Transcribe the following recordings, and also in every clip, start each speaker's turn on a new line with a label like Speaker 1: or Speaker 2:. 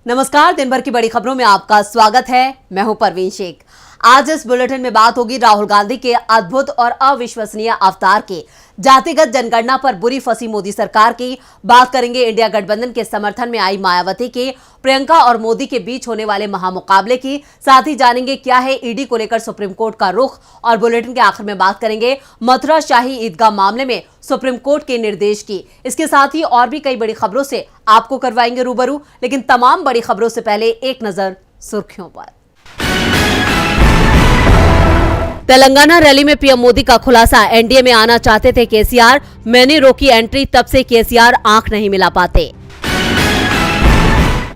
Speaker 1: नमस्कार, दिन भर की बड़ी खबरों में आपका स्वागत है। मैं हूं परवीन शेख। आज इस बुलेटिन में बात होगी राहुल गांधी के अद्भुत और अविश्वसनीय अवतार के, जातिगत जनगणना पर बुरी फंसी मोदी सरकार की। बात करेंगे इंडिया गठबंधन के समर्थन में आई मायावती के, प्रियंका और मोदी के बीच होने वाले महामुकाबले की। साथ ही जानेंगे क्या है ईडी को लेकर सुप्रीम कोर्ट का रुख। और बुलेटिन के आखिर में बात करेंगे मथुरा शाही ईदगाह मामले में सुप्रीम कोर्ट के निर्देश की। इसके साथ ही और भी कई बड़ी खबरों से आपको करवाएंगे रूबरू। लेकिन तमाम बड़ी खबरों से पहले एक नजर सुर्खियों पर। तेलंगाना रैली में पीएम मोदी का खुलासा, एनडीए में आना चाहते थे केसीआर, मैंने रोकी एंट्री, तब से केसीआर आंख नहीं मिला पाते।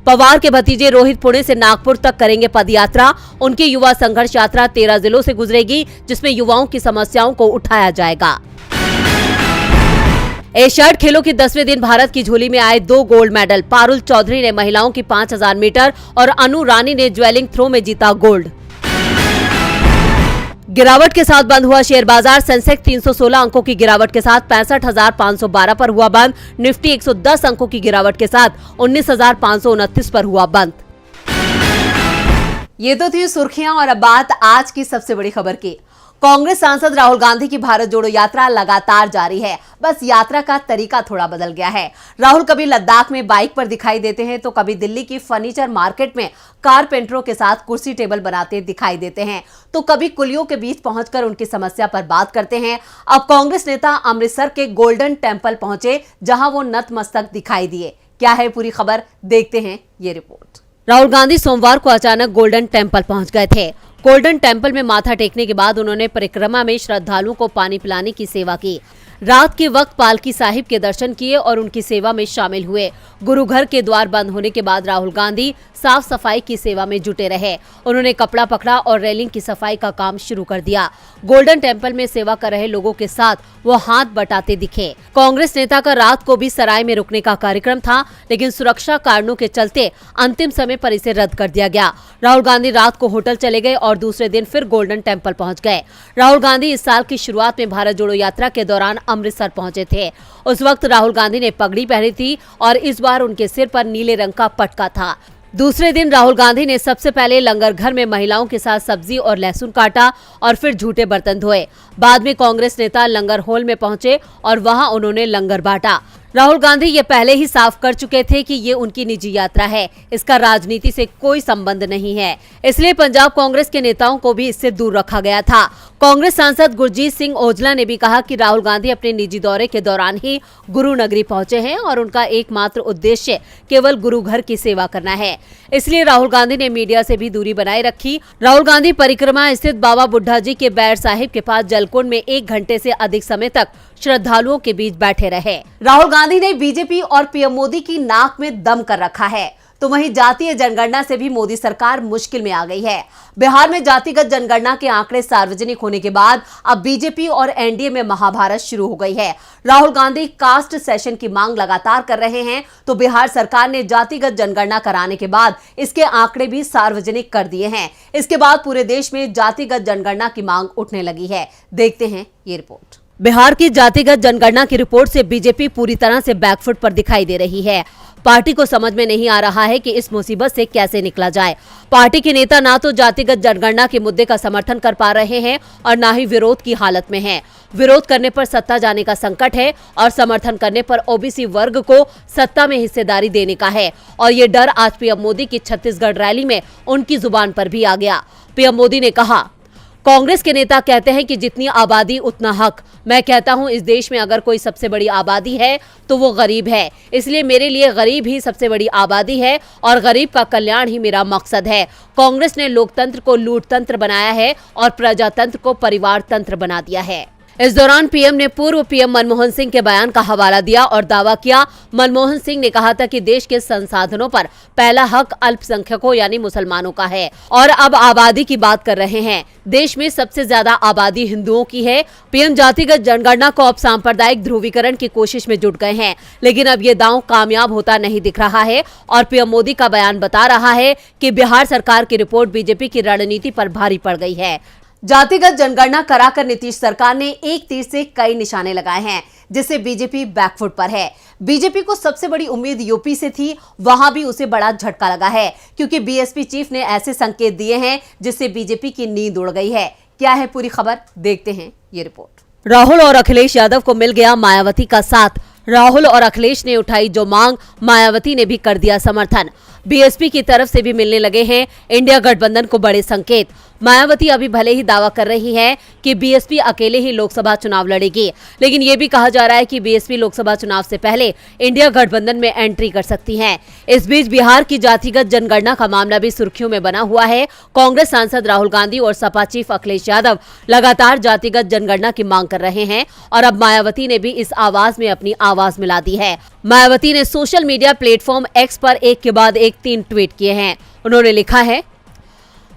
Speaker 1: पवार के भतीजे रोहित पुणे से नागपुर तक करेंगे पदयात्रा। उनकी युवा संघर्ष यात्रा 13 जिलों से गुजरेगी, जिसमें युवाओं की समस्याओं को उठाया जाएगा। एशियाड खेलों के 10वें दिन भारत की झोली में आए 2 गोल्ड मेडल। पारुल चौधरी ने महिलाओं की 5000 मीटर और अनु रानी ने ज्वेलिंग थ्रो में जीता गोल्ड। गिरावट के साथ बंद हुआ शेयर बाजार। सेंसेक्स 316 अंकों की गिरावट के साथ 65,512 पर हुआ बंद। निफ्टी 110 अंकों की गिरावट के साथ 19,529 पर हुआ बंद। ये तो थी सुर्खियां और अब बात आज की सबसे बड़ी खबर की। कांग्रेस सांसद राहुल गांधी की भारत जोड़ो यात्रा लगातार जारी है। बस यात्रा का तरीका थोड़ा बदल गया है। राहुल कभी लद्दाख में बाइक पर दिखाई देते हैं तो कभी दिल्ली की फर्नीचर मार्केट में कारपेंटरों के साथ कुर्सी टेबल बनाते दिखाई देते हैं, तो कभी कुलियों के बीच पहुंचकर उनकी समस्या पर बात करते हैं। अब कांग्रेस नेता अमृतसर के गोल्डन टेम्पल पहुंचे, जहां वो नतमस्तक दिखाई दिए। क्या है पूरी खबर, देखते हैं ये रिपोर्ट। राहुल गांधी सोमवार को अचानक गोल्डन टेम्पल पहुंच गए थे। गोल्डन टेम्पल में माथा टेकने के बाद उन्होंने परिक्रमा में श्रद्धालुओं को पानी पिलाने की सेवा की। रात के वक्त पालकी साहिब के दर्शन किए और उनकी सेवा में शामिल हुए। गुरु घर के द्वार बंद होने के बाद राहुल गांधी साफ सफाई की सेवा में जुटे रहे। उन्होंने कपड़ा पकड़ा और रेलिंग की सफाई का काम शुरू कर दिया। गोल्डन टेम्पल में सेवा कर रहे लोगों के साथ वो हाथ बटाते दिखे। कांग्रेस नेता का रात को भी सराय में रुकने का कार्यक्रम था, लेकिन सुरक्षा कारणों के चलते अंतिम समय पर इसे रद्द कर दिया गया। राहुल गांधी रात को होटल चले गए और दूसरे दिन फिर गोल्डन टेम्पल पहुंच गए। राहुल गांधी इस साल की शुरुआत में भारत जोड़ो यात्रा के दौरान अमृतसर पहुंचे थे। उस वक्त राहुल गांधी ने पगड़ी पहनी थी और इस बार उनके सिर पर नीले रंग का पटका था। दूसरे दिन राहुल गांधी ने सबसे पहले लंगर घर में महिलाओं के साथ सब्जी और लहसुन काटा और फिर झूठे बर्तन धोए। बाद में कांग्रेस नेता लंगर हॉल में पहुंचे और वहां उन्होंने लंगर बांटा। राहुल गांधी ये पहले ही साफ कर चुके थे कि ये उनकी निजी यात्रा है, इसका राजनीति से कोई संबंध नहीं है, इसलिए पंजाब कांग्रेस के नेताओं को भी इससे दूर रखा गया था। कांग्रेस सांसद गुरजीत सिंह औजला ने भी कहा कि राहुल गांधी अपने निजी दौरे के दौरान ही गुरु नगरी पहुंचे हैं और उनका एकमात्र उद्देश्य केवल गुरु घर की सेवा करना है, इसलिए राहुल गांधी ने मीडिया से भी दूरी बनाए रखी। राहुल गांधी परिक्रमा स्थित बाबा बुड्ढा जी के बैर साहिब के पास जलकुंड में 1 घंटे से अधिक समय तक श्रद्धालुओं के बीच बैठे रहे। राहुल गांधी ने बीजेपी और पीएम मोदी की नाक में दम कर रखा है, तो वहीं जातीय जनगणना से भी मोदी सरकार मुश्किल में आ गई है। बिहार में जातिगत जनगणना के आंकड़े सार्वजनिक होने के बाद अब बीजेपी और एनडीए में महाभारत शुरू हो गई है। राहुल गांधी कास्ट सेशन की मांग लगातार कर रहे हैं, तो बिहार सरकार ने जातिगत जनगणना कराने के बाद इसके आंकड़े भी सार्वजनिक कर दिए हैं। इसके बाद पूरे देश में जातिगत जनगणना की मांग उठने लगी है। देखते हैं ये रिपोर्ट। बिहार की जातिगत जनगणना की रिपोर्ट से बीजेपी पूरी तरह से बैकफुट पर दिखाई दे रही है। पार्टी को समझ में नहीं आ रहा है कि इस मुसीबत से कैसे निकला जाए। पार्टी के नेता ना तो जातिगत जनगणना के मुद्दे का समर्थन कर पा रहे हैं और ना ही विरोध की हालत में हैं। विरोध करने पर सत्ता जाने का संकट है और समर्थन करने पर ओबीसी वर्ग को सत्ता में हिस्सेदारी देने का है। और ये डर आज पीएम मोदी की छत्तीसगढ़ रैली में उनकी जुबान पर भी आ गया। पीएम मोदी ने कहा, कांग्रेस के नेता कहते हैं कि जितनी आबादी उतना हक। मैं कहता हूं इस देश में अगर कोई सबसे बड़ी आबादी है तो वो गरीब है, इसलिए मेरे लिए गरीब ही सबसे बड़ी आबादी है और गरीब का कल्याण ही मेरा मकसद है। कांग्रेस ने लोकतंत्र को लूटतंत्र बनाया है और प्रजातंत्र को परिवार तंत्र बना दिया है। इस दौरान पीएम ने पूर्व पीएम मनमोहन सिंह के बयान का हवाला दिया और दावा किया। मनमोहन सिंह ने कहा था कि देश के संसाधनों पर पहला हक अल्पसंख्यकों यानी मुसलमानों का है और अब आबादी की बात कर रहे हैं। देश में सबसे ज्यादा आबादी हिंदुओं की है। पीएम जातिगत जनगणना को अब सांप्रदायिक ध्रुवीकरण की कोशिश में जुट गए हैं, लेकिन अब ये दांव कामयाब होता नहीं दिख रहा है और पीएम मोदी का बयान बता रहा है कि बिहार सरकार की रिपोर्ट बीजेपी की रणनीति पर भारी पड़ गई है। जातिगत जनगणना कराकर नीतीश सरकार ने एक तीर से कई निशाने लगाए हैं। जिससे बीजेपी बैकफुट पर है। बीजेपी को सबसे बड़ी उम्मीद यूपी से थी, वहां भी उसे बड़ा झटका लगा है क्योंकि बीएसपी चीफ ने ऐसे संकेत दिए हैं जिससे बीजेपी की नींद उड़ गई है। क्या है पूरी खबर, देखते हैं ये रिपोर्ट। राहुल और अखिलेश यादव को मिल गया मायावती का साथ। राहुल और अखिलेश ने उठाई जो मांग, मायावती ने भी कर दिया समर्थन। बीएसपी की तरफ से भी मिलने लगे हैं इंडिया गठबंधन को बड़े संकेत। मायावती अभी भले ही दावा कर रही है कि बीएसपी अकेले ही लोकसभा चुनाव लड़ेगी, लेकिन ये भी कहा जा रहा है कि बीएसपी लोकसभा चुनाव से पहले इंडिया गठबंधन में एंट्री कर सकती है। इस बीच बिहार की जातिगत जनगणना का मामला भी सुर्खियों में बना हुआ है। कांग्रेस सांसद राहुल गांधी और सपा चीफ अखिलेश यादव लगातार जातिगत जनगणना की मांग कर रहे हैं और अब मायावती ने भी इस आवाज में अपनी आवाज मिला दी है। मायावती ने सोशल मीडिया प्लेटफॉर्म एक्स पर एक के बाद एक 3 ट्वीट किए हैं। उन्होंने लिखा है,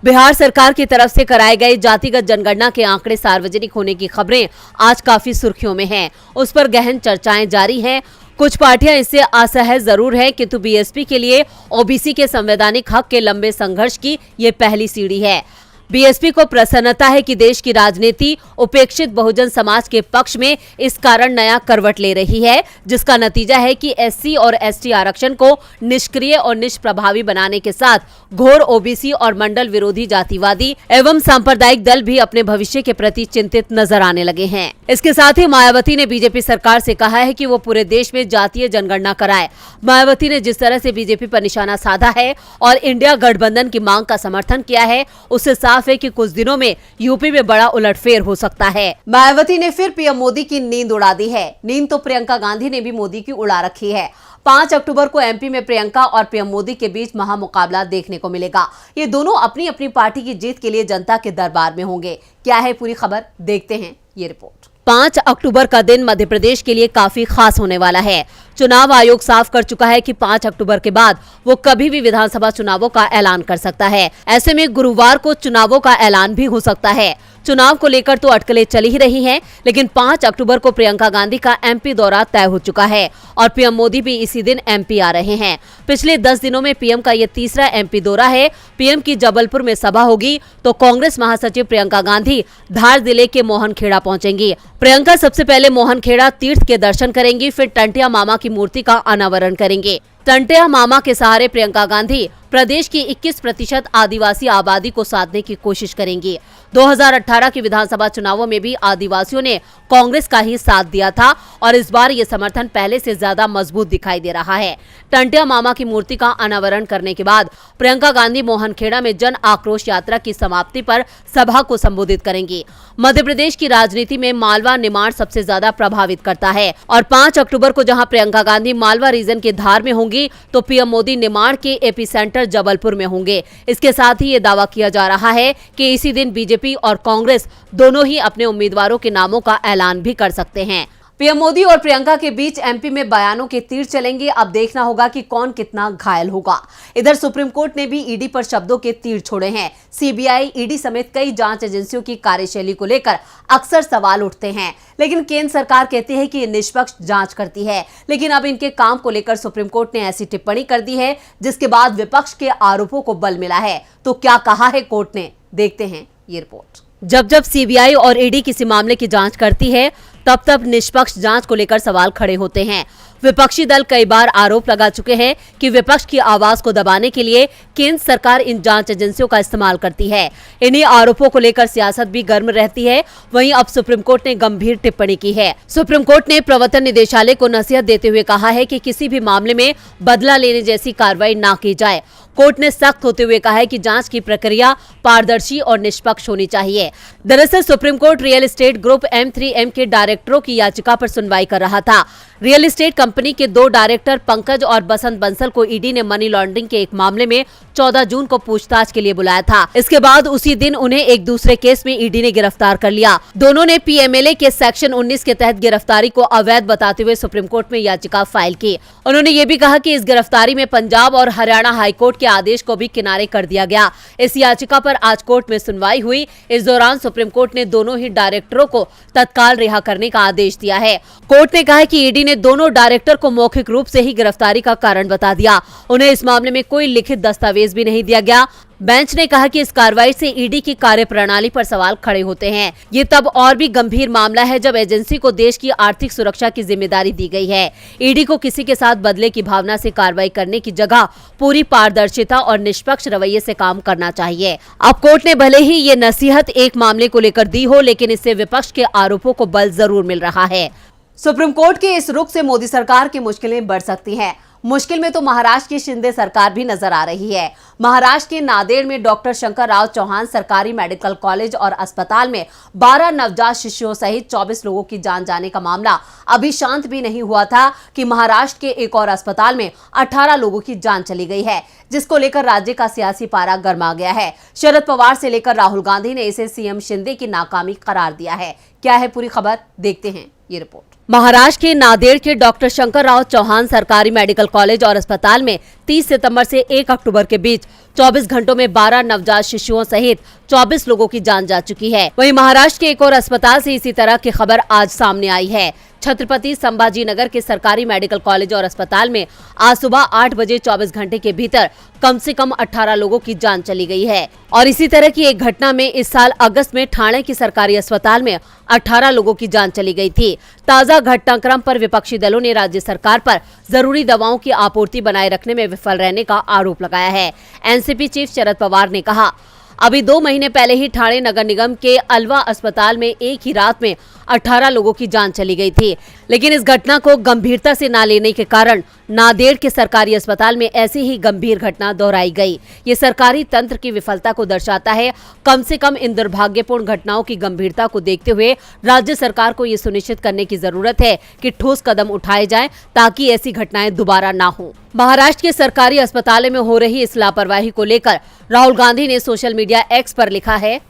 Speaker 1: बिहार सरकार की तरफ से कराए गए जातिगत जनगणना के आंकड़े सार्वजनिक होने की खबरें आज काफी सुर्खियों में हैं। उस पर गहन चर्चाएं जारी हैं। कुछ पार्टियां इससे असहज जरूर है, किंतु बीएसपी के लिए ओबीसी के संवैधानिक हक के लंबे संघर्ष की ये पहली सीढ़ी है। बीएसपी को प्रसन्नता है कि देश की राजनीति उपेक्षित बहुजन समाज के पक्ष में इस कारण नया करवट ले रही है, जिसका नतीजा है कि एससी और एसटी आरक्षण को निष्क्रिय और निष्प्रभावी बनाने के साथ घोर ओबीसी और मंडल विरोधी जातिवादी एवं सांप्रदायिक दल भी अपने भविष्य के प्रति चिंतित नजर आने लगे हैं। इसके साथ ही मायावती ने बीजेपी सरकार से कहा है कि वो पूरे देश में जातीय जनगणना कराए। मायावती ने जिस तरह से बीजेपी पर निशाना साधा है और इंडिया गठबंधन की मांग का समर्थन किया है, उससे साफ है कि कुछ दिनों में यूपी में बड़ा उलटफेर हो सकता है। मायावती ने फिर पीएम मोदी की नींद उड़ा दी है। नींद तो प्रियंका गांधी ने भी मोदी की उड़ा रखी है। 5 अक्टूबर को एमपी में प्रियंका और पीएम मोदी के बीच महामुकाबला देखने को मिलेगा। ये दोनों अपनी अपनी पार्टी की जीत के लिए जनता के दरबार में होंगे। क्या है पूरी खबर, देखते हैं ये रिपोर्ट। 5 अक्टूबर का दिन मध्य प्रदेश के लिए काफी खास होने वाला है। चुनाव आयोग साफ कर चुका है कि 5 अक्टूबर के बाद वो कभी भी विधानसभा चुनावों का ऐलान कर सकता है। ऐसे में गुरुवार को चुनावों का ऐलान भी हो सकता है। चुनाव को लेकर तो अटकलें चल ही रही हैं, लेकिन 5 अक्टूबर को प्रियंका गांधी का एमपी दौरा तय हो चुका है और पीएम मोदी भी इसी दिन एमपी आ रहे हैं। पिछले 10 दिनों में पीएम का ये तीसरा एमपी दौरा है। पीएम की जबलपुर में सभा होगी तो कांग्रेस महासचिव प्रियंका गांधी धार जिले के मोहनखेड़ा पहुंचेंगी। प्रियंका सबसे पहले मोहनखेड़ा तीर्थ के दर्शन करेंगी, फिर टंटिया मामा की मूर्ति का अनावरण करेंगे। टंटिया मामा के सहारे प्रियंका गांधी प्रदेश की 21% आदिवासी आबादी को साधने की कोशिश करेंगी। 2018 के विधानसभा चुनावों में भी आदिवासियों ने कांग्रेस का ही साथ दिया था और इस बार ये समर्थन पहले से ज्यादा मजबूत दिखाई दे रहा है। टंटिया मामा की मूर्ति का अनावरण करने के बाद प्रियंका गांधी मोहनखेड़ा में जन आक्रोश यात्रा की समाप्ति पर सभा को संबोधित करेंगी। मध्य प्रदेश की राजनीति में मालवा निमाड़ सबसे ज्यादा प्रभावित करता है और 5 अक्टूबर को जहां प्रियंका गांधी मालवा रीजन के धार में होंगी तो पीएम मोदी निमाड़ के एपी सेंटर जबलपुर में होंगे। इसके साथ ही ये दावा किया जा रहा है कि इसी दिन बीजेपी और कांग्रेस दोनों ही अपने उम्मीदवारों के नामों का ऐलान भी कर सकते हैं। पीएम मोदी और प्रियंका के बीच एमपी में बयानों के तीर चलेंगे। अब देखना होगा कि कौन कितना घायल होगा। इधर सुप्रीम कोर्ट ने भी ईडी पर शब्दों के तीर छोड़े हैं। सीबीआई, ईडी समेत कई जांच एजेंसियों की कार्यशैली को लेकर अक्सर सवाल उठते हैं, लेकिन केंद्र सरकार कहती है कि ये निष्पक्ष जांच करती है। लेकिन अब इनके काम को लेकर सुप्रीम कोर्ट ने ऐसी टिप्पणी कर दी है जिसके बाद विपक्ष के आरोपों को बल मिला है। तो क्या कहा है कोर्ट ने, देखते हैं ये रिपोर्ट। जब सीबीआई और ईडी किसी मामले की जांच करती है तब निष्पक्ष जांच को लेकर सवाल खड़े होते हैं। विपक्षी दल कई बार आरोप लगा चुके हैं कि विपक्ष की आवाज को दबाने के लिए केंद्र सरकार इन जांच एजेंसियों का इस्तेमाल करती है। इन्हीं आरोपों को लेकर सियासत भी गर्म रहती है। वहीं अब सुप्रीम कोर्ट ने गंभीर टिप्पणी की है। सुप्रीम कोर्ट ने प्रवर्तन निदेशालय को नसीहत देते हुए कहा है कि किसी भी मामले में बदला लेने जैसी कार्रवाई न की जाए। कोर्ट ने सख्त होते हुए कहा है कि जांच की प्रक्रिया पारदर्शी और निष्पक्ष होनी चाहिए। दरअसल supreme court real estate group M3M के डायरेक्टरों की याचिका पर सुनवाई कर रहा था। रियल एस्टेट कंपनी के 2 डायरेक्टर पंकज और बसंत बंसल को ईडी ने मनी लॉन्ड्रिंग के एक मामले में 14 जून को पूछताछ के लिए बुलाया था। इसके बाद उसी दिन उन्हें एक दूसरे केस में ईडी ने गिरफ्तार कर लिया। दोनों ने पीएमएलए के सेक्शन 19 के तहत गिरफ्तारी को अवैध बताते हुए सुप्रीम कोर्ट में याचिका फाइल की। उन्होंने ये भी कहा कि इस गिरफ्तारी में पंजाब और हरियाणा हाईकोर्ट के आदेश को भी किनारे कर दिया गया। इस याचिका पर आज कोर्ट में सुनवाई हुई। इस दौरान सुप्रीम कोर्ट ने दोनों ही डायरेक्टरों को तत्काल रिहा करने का आदेश दिया है। कोर्ट ने कहा है कि ईडी ने दोनों डायरेक्टर को मौखिक रूप से ही गिरफ्तारी का कारण बता दिया। उन्हें इस मामले में कोई लिखित दस्तावेज भी नहीं दिया गया। बेंच ने कहा कि इस कार्रवाई से ईडी की कार्यप्रणाली पर सवाल खड़े होते हैं। ये तब और भी गंभीर मामला है जब एजेंसी को देश की आर्थिक सुरक्षा की जिम्मेदारी दी गई है। ईडी को किसी के साथ बदले की भावना से कार्रवाई करने की जगह पूरी पारदर्शिता और निष्पक्ष रवैये से काम करना चाहिए। अब कोर्ट ने भले ही ये नसीहत एक मामले को लेकर दी हो, लेकिन इससे विपक्ष के आरोपों को बल जरूर मिल रहा है। सुप्रीम कोर्ट के इस रुख से मोदी सरकार की मुश्किलें बढ़ सकती हैं। मुश्किल में तो महाराष्ट्र की शिंदे सरकार भी नजर आ रही है। महाराष्ट्र के नांदेड़ में डॉक्टर शंकर राव चौहान सरकारी मेडिकल कॉलेज और अस्पताल में 12 नवजात शिशुओं सहित 24 लोगों की जान जाने का मामला अभी शांत भी नहीं हुआ था कि महाराष्ट्र के एक और अस्पताल में 18 लोगों की जान चली गई है, जिसको लेकर राज्य का सियासी पारा गर्मा गया है। शरद पवार से लेकर राहुल गांधी ने इसे सीएम शिंदे की नाकामी करार दिया है। क्या है पूरी खबर, देखते हैं ये रिपोर्ट। महाराष्ट्र के नांदेड़ के डॉक्टर शंकर राव चौहान सरकारी मेडिकल कॉलेज और अस्पताल में 30 सितंबर से 1 अक्टूबर के बीच 24 घंटों में 12 नवजात शिशुओं सहित 24 लोगों की जान जा चुकी है। वहीं महाराष्ट्र के एक और अस्पताल से इसी तरह की खबर आज सामने आई है। छत्रपति संभाजी नगर के सरकारी मेडिकल कॉलेज और अस्पताल में आज सुबह 8 बजे 24 घंटे के भीतर कम से कम 18 लोगों की जान चली गई है। और इसी तरह की एक घटना में इस साल अगस्त में ठाणे की सरकारी अस्पताल में 18 लोगों की जान चली गई थी। ताजा घटनाक्रम पर विपक्षी दलों ने राज्य सरकार पर जरूरी दवाओं की आपूर्ति बनाए रखने में विफल रहने का आरोप लगाया है। एनसीपी चीफ शरद पवार ने कहा, अभी 2 महीने पहले ही ठाणे नगर निगम के अलवा अस्पताल में एक ही रात में 18 लोगों की जान चली गई थी, लेकिन इस घटना को गंभीरता से न लेने के कारण नांदेड़ के सरकारी अस्पताल में ऐसी ही गंभीर घटना दोहराई गई। ये सरकारी तंत्र की विफलता को दर्शाता है। कम से कम इन दुर्भाग्यपूर्ण घटनाओं की गंभीरता को देखते हुए राज्य सरकार को ये सुनिश्चित करने की जरूरत है कि ठोस कदम उठाए जाएं ताकि ऐसी घटनाएं दोबारा ना हो। महाराष्ट्र के सरकारी अस्पतालों में हो रही इस लापरवाही को लेकर राहुल गांधी ने सोशल मीडिया एक्स पर लिखा है,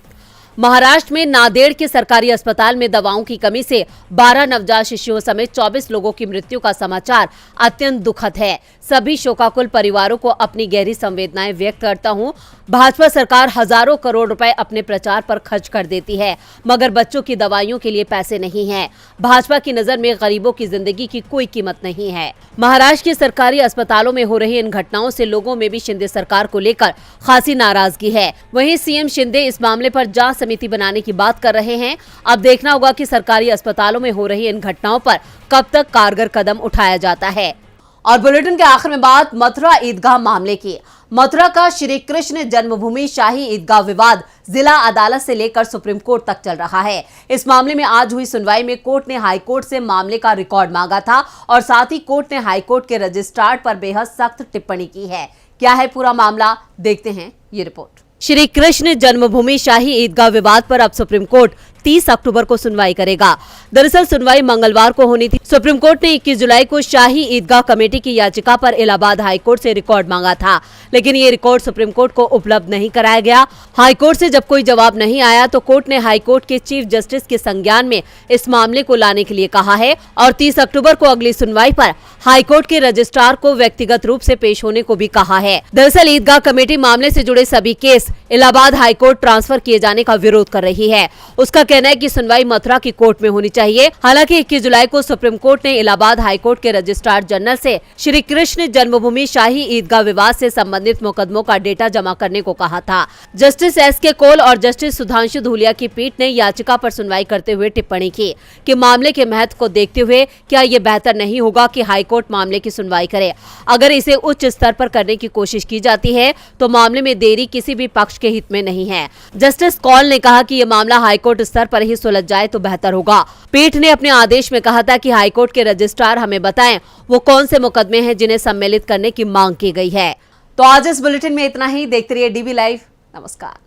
Speaker 1: महाराष्ट्र में नांदेड़ के सरकारी अस्पताल में दवाओं की कमी से 12 नवजात शिशुओं समेत 24 लोगों की मृत्यु का समाचार अत्यंत दुखद है। सभी शोकाकुल परिवारों को अपनी गहरी संवेदनाएं व्यक्त करता हूं। भाजपा सरकार हजारों करोड़ रुपए अपने प्रचार पर खर्च कर देती है, मगर बच्चों की दवाइयों के लिए पैसे नहीं हैं। भाजपा की नजर में गरीबों की जिंदगी की कोई कीमत नहीं है। महाराष्ट्र के सरकारी अस्पतालों में हो रही इन घटनाओं से लोगों में भी शिंदे सरकार को लेकर खासी नाराजगी है। वहीं सीएम शिंदे इस मामले पर जांच समिति बनाने की बात कर रहे हैं। अब देखना होगा कि सरकारी अस्पतालों में हो रही इन घटनाओं पर कब तक कारगर कदम उठाया जाता है। और बुलेटिन के आखिर में बात मथुरा ईदगाह मामले की। मथुरा का श्री कृष्ण जन्मभूमि शाही ईदगाह विवाद जिला अदालत से लेकर सुप्रीम कोर्ट तक चल रहा है। इस मामले में आज हुई सुनवाई में कोर्ट ने हाई कोर्ट से मामले का रिकॉर्ड मांगा था और साथ ही कोर्ट ने हाई कोर्ट के रजिस्ट्रार पर बेहद सख्त टिप्पणी की है। क्या है पूरा मामला, देखते हैं ये रिपोर्ट। श्री कृष्ण जन्मभूमि शाही ईदगाह विवाद पर अब सुप्रीम कोर्ट 30 अक्टूबर को सुनवाई करेगा। दरअसल सुनवाई मंगलवार को होनी थी। सुप्रीम कोर्ट ने 21 जुलाई को शाही ईदगाह कमेटी की याचिका पर इलाहाबाद हाईकोर्ट से रिकॉर्ड मांगा था, लेकिन ये रिकॉर्ड सुप्रीम कोर्ट को उपलब्ध नहीं कराया गया। हाईकोर्ट से जब कोई जवाब नहीं आया तो कोर्ट ने हाईकोर्ट के चीफ जस्टिस के संज्ञान में इस मामले को लाने के लिए कहा है और 30 अक्टूबर को अगली सुनवाई पर हाईकोर्ट के रजिस्ट्रार को व्यक्तिगत रूप से पेश होने को भी कहा है। दरअसल ईदगाह कमेटी मामले से जुड़े सभी केस इलाहाबाद हाईकोर्ट ट्रांसफर किए जाने का विरोध कर रही है। उसका कहना है कि सुनवाई मथुरा की कोर्ट में होनी चाहिए। हालांकि 21 जुलाई को सुप्रीम कोर्ट ने इलाहाबाद हाईकोर्ट के रजिस्ट्रार जनरल से श्री कृष्ण जन्मभूमि शाही ईदगाह विवाद से संबंधित मुकदमों का डेटा जमा करने को कहा था। Justice SK. कौल और जस्टिस सुधांशु धूलिया की पीठ ने याचिका पर सुनवाई करते हुए टिप्पणी की कि मामले के महत्व को देखते हुए क्या ये बेहतर नहीं होगा कि हाईकोर्ट मामले की सुनवाई करे। अगर इसे उच्च स्तर पर करने की कोशिश की जाती है तो मामले में देरी किसी भी पक्ष के हित में नहीं है। जस्टिस कौल ने कहा कि ये मामला हाईकोर्ट स्तर पर ही सुलझ जाए तो बेहतर होगा। पीठ ने अपने आदेश में कहा था कि हाईकोर्ट के रजिस्ट्रार हमें बताएं वो कौन से मुकदमे हैं जिन्हें सम्मिलित करने की मांग की गई है। तो आज इस बुलेटिन में इतना ही। देखते रहिए डीबी लाइव। नमस्कार।